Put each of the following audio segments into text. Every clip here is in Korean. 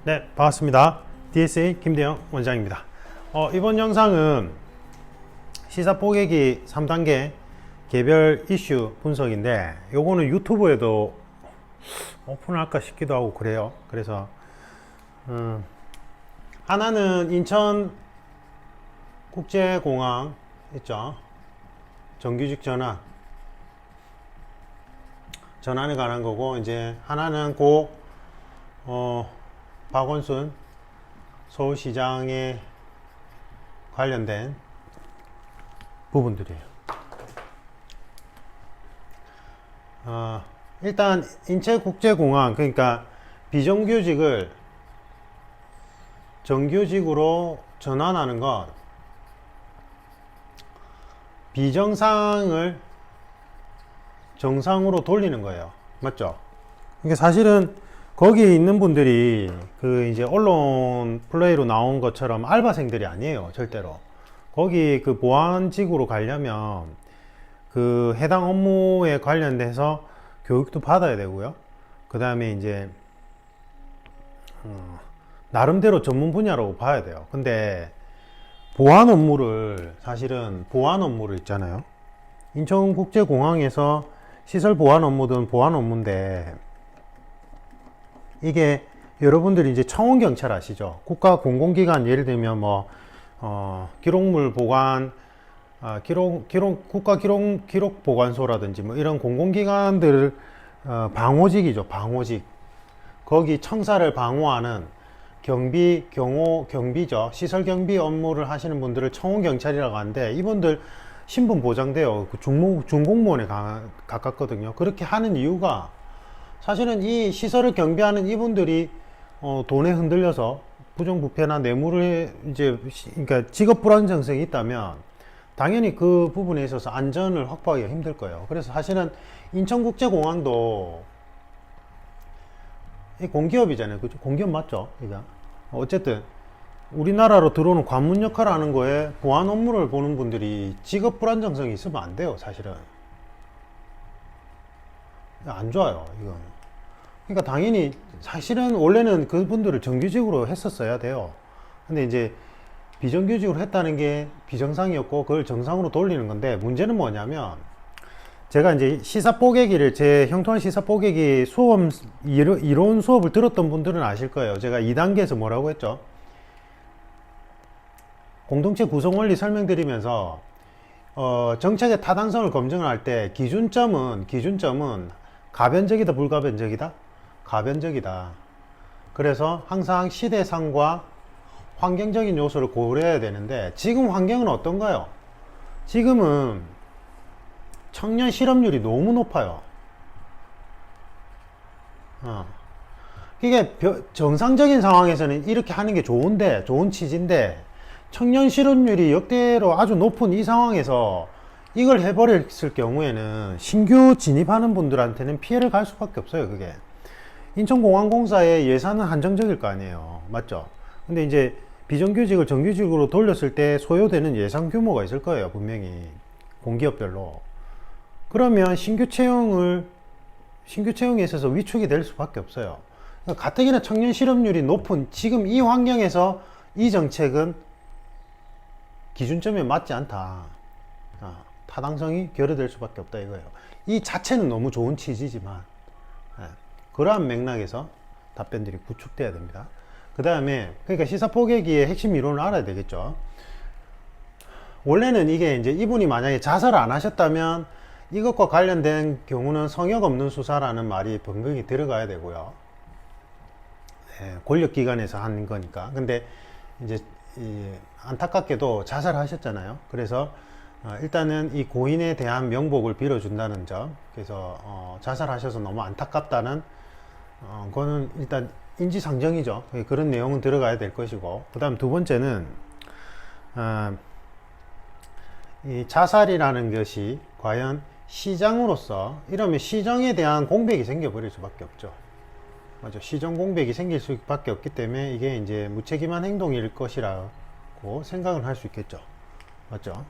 네, 반갑습니다. DSA 김대영 원장입니다. 이번 영상은 시사 뽀개기 3단계 개별 이슈 분석인데, 요거는 유튜브에도 오픈할까 싶기도 하고 그래요. 그래서 하나는 인천국제공항 있죠, 정규직 전환에 관한 거고, 이제 하나는 박원순 서울시장에 관련된 부분들이에요. 일단 인천국제공항, 그러니까 비정규직을 정규직으로 전환하는 것, 비정상을 정상으로 돌리는 거예요. 맞죠? 이게 사실은 거기 있는 분들이 그 이제 언론 플레이로 나온 것처럼 알바생들이 아니에요. 절대로. 거기 그 보안직으로 가려면 그 해당 업무에 관련돼서 교육도 받아야 되고요. 그 다음에 이제 나름대로 전문 분야라고 봐야 돼요. 근데 사실은 보안 업무를 있잖아요. 인천국제공항에서 시설 보안 업무든 보안 업무인데, 이게 여러분들이 이제 청원경찰 아시죠? 국가 공공기관, 예를 들면 기록물 보관, 국가 기록 보관소라든지 이런 공공기관들, 방호직이죠. 방호직. 거기 청사를 방호하는 경비죠. 시설 경비 업무를 하시는 분들을 청원경찰이라고 하는데, 이분들 신분 보장돼요. 중공무원에 가깝거든요. 그렇게 하는 이유가, 사실은 이 시설을 경비하는 이분들이 돈에 흔들려서 부정부패나 뇌물을 그러니까 직업 불안정성이 있다면 당연히 그 부분에 있어서 안전을 확보하기가 힘들 거예요. 그래서 사실은 인천국제공항도 공기업이잖아요. 그죠? 공기업 맞죠? 그러니까 어쨌든 우리나라로 들어오는 관문 역할을 하는 거에 보안 업무를 보는 분들이 직업 불안정성이 있으면 안 돼요. 사실은 안 좋아요, 이건. 그러니까 당연히 사실은 원래는 그분들을 정규직으로 했었어야 돼요. 근데 이제 비정규직으로 했다는 게 비정상이었고, 그걸 정상으로 돌리는 건데, 문제는 뭐냐면, 제가 이제 제 형통한 시사 뽀개기 이론 수업을 들었던 분들은 아실 거예요. 제가 2단계에서 뭐라고 했죠? 공동체 구성 원리 설명드리면서 정책의 타당성을 검증을 할 때 기준점은 가변적이다, 불가변적이다? 가변적이다. 그래서 항상 시대상과 환경적인 요소를 고려해야 되는데, 지금 환경은 어떤가요? 지금은 청년 실업률이 너무 높아요. 이게 정상적인 상황에서는 이렇게 하는 게 좋은 취지인데, 청년 실업률이 역대로 아주 높은 이 상황에서 이걸 해버렸을 경우에는 신규 진입하는 분들한테는 피해를 갈 수밖에 없어요. 그게 인천공항공사의 예산은 한정적일 거 아니에요. 맞죠? 근데 이제 비정규직을 정규직으로 돌렸을 때 소요되는 예산 규모가 있을 거예요. 분명히 공기업별로. 그러면 신규 채용에 있어서 위축이 될 수밖에 없어요. 그러니까 가뜩이나 청년 실업률이 높은 지금 이 환경에서 이 정책은 기준점에 맞지 않다. 타당성이 결여될 수밖에 없다, 이거예요. 이 자체는 너무 좋은 취지지만, 그러한 맥락에서 답변들이 구축돼야 됩니다. 그 다음에, 그러니까 시사 포개기의 핵심 이론을 알아야 되겠죠. 원래는 이게 이제 이분이 만약에 자살을 안 하셨다면 이것과 관련된 경우는 성역 없는 수사라는 말이 번복이 들어가야 되고요. 권력기관에서 한 거니까. 근데 이제 안타깝게도 자살하셨잖아요. 그래서 일단은 이 고인에 대한 명복을 빌어준다는 점, 그래서 자살하셔서 너무 안타깝다는 그거는 일단 인지상정이죠. 그런 내용은 들어가야 될 것이고, 그 다음 두 번째는 이 자살이라는 것이 과연 시장으로서, 이러면 시정에 대한 공백이 생겨버릴 수밖에 없죠. 맞죠? 시정 공백이 생길 수밖에 없기 때문에 이게 이제 무책임한 행동일 것이라고 생각을 할 수 있겠죠. 맞죠?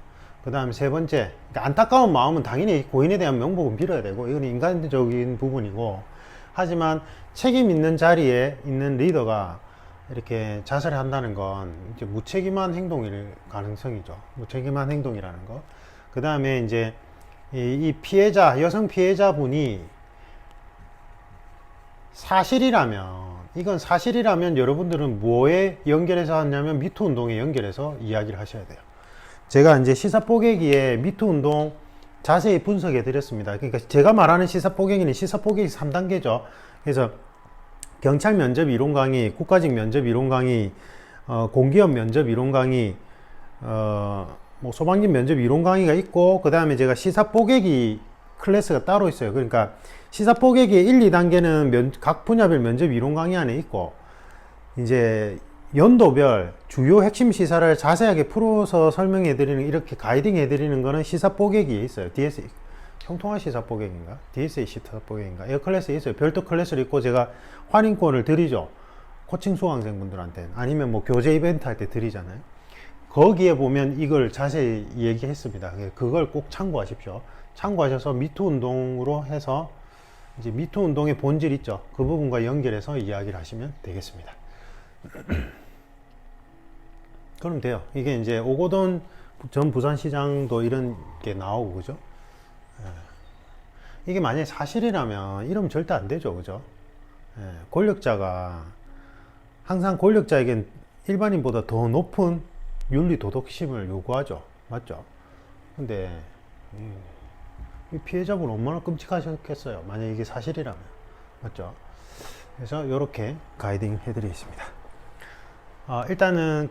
그 다음 세 번째, 그러니까 안타까운 마음은 당연히 고인에 대한 명복은 빌어야 되고, 이건 인간적인 부분이고, 하지만 책임 있는 자리에 있는 리더가 이렇게 자살을 한다는 건 이제 무책임한 행동일 가능성이죠. 무책임한 행동이라는 거. 그 다음에 이제 이 피해자, 여성 피해자분이 이건 사실이라면 여러분들은 뭐에 연결해서 하냐면 미투 운동에 연결해서 이야기를 하셔야 돼요. 제가 이제 시사뽀개기에 미투 운동 자세히 분석해 드렸습니다. 그러니까 제가 말하는 시사뽀개기는 시사뽀개기 3단계죠. 그래서 경찰 면접 이론 강의, 국가직 면접 이론 강의, 공기업 면접 이론 강의, 뭐 소방직 면접 이론 강의가 있고, 그 다음에 제가 시사뽀개기 클래스가 따로 있어요. 그러니까 시사뽀개기 1, 2단계는 각 분야별 면접 이론 강의 안에 있고, 이제 연도별 주요 핵심 시사를 자세하게 풀어서 설명해 드리는, 이렇게 가이딩 해 드리는 거는 시사뽀개기에 있어요. DS 형통한 시사뽀개기인가? DSA 시사뽀개기인가? 이 클래스에 있어요. 별도 클래스를 있고 제가 환인권을 드리죠. 코칭 수강생분들한테. 아니면 뭐 교재 이벤트 할 때 드리잖아요. 거기에 보면 이걸 자세히 얘기했습니다. 그걸 꼭 참고하십시오. 참고하셔서 미투 운동으로 해서 이제 미투 운동의 본질 있죠. 그 부분과 연결해서 이야기를 하시면 되겠습니다. 그럼 돼요. 이게 이제 오거돈 전 부산시장도 이런 게 나오고, 그죠? 이게 만약에 사실이라면 이러면 절대 안 되죠. 그죠? 권력자가 항상 권력자에겐 일반인보다 더 높은 윤리 도덕심을 요구하죠. 맞죠? 근데 이 피해자분 얼마나 끔찍하셨겠어요. 만약에 이게 사실이라면. 맞죠? 그래서 이렇게 가이딩 해드리겠습니다. 일단은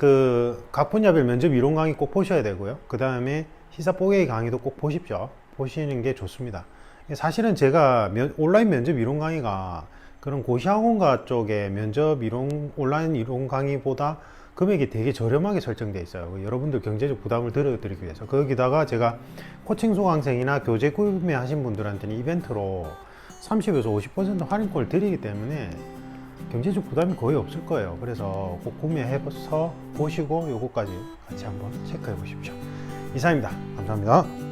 각 분야별 면접 이론 강의 꼭 보셔야 되고요. 그 다음에 시사뽀개기 강의도 꼭 보십시오. 보시는 게 좋습니다. 사실은 제가 온라인 면접 이론 강의가 그런 고시학원가 쪽에 면접 이론, 온라인 이론 강의보다 금액이 되게 저렴하게 설정되어 있어요. 여러분들 경제적 부담을 덜어드리기 위해서. 거기다가 제가 코칭 수강생이나 교재 구매하신 분들한테는 이벤트로 30에서 50% 할인권을 드리기 때문에 경제적 부담이 거의 없을 거예요. 그래서 꼭 구매해서 보시고 요거까지 같이 한번 체크해 보십시오. 이상입니다. 감사합니다.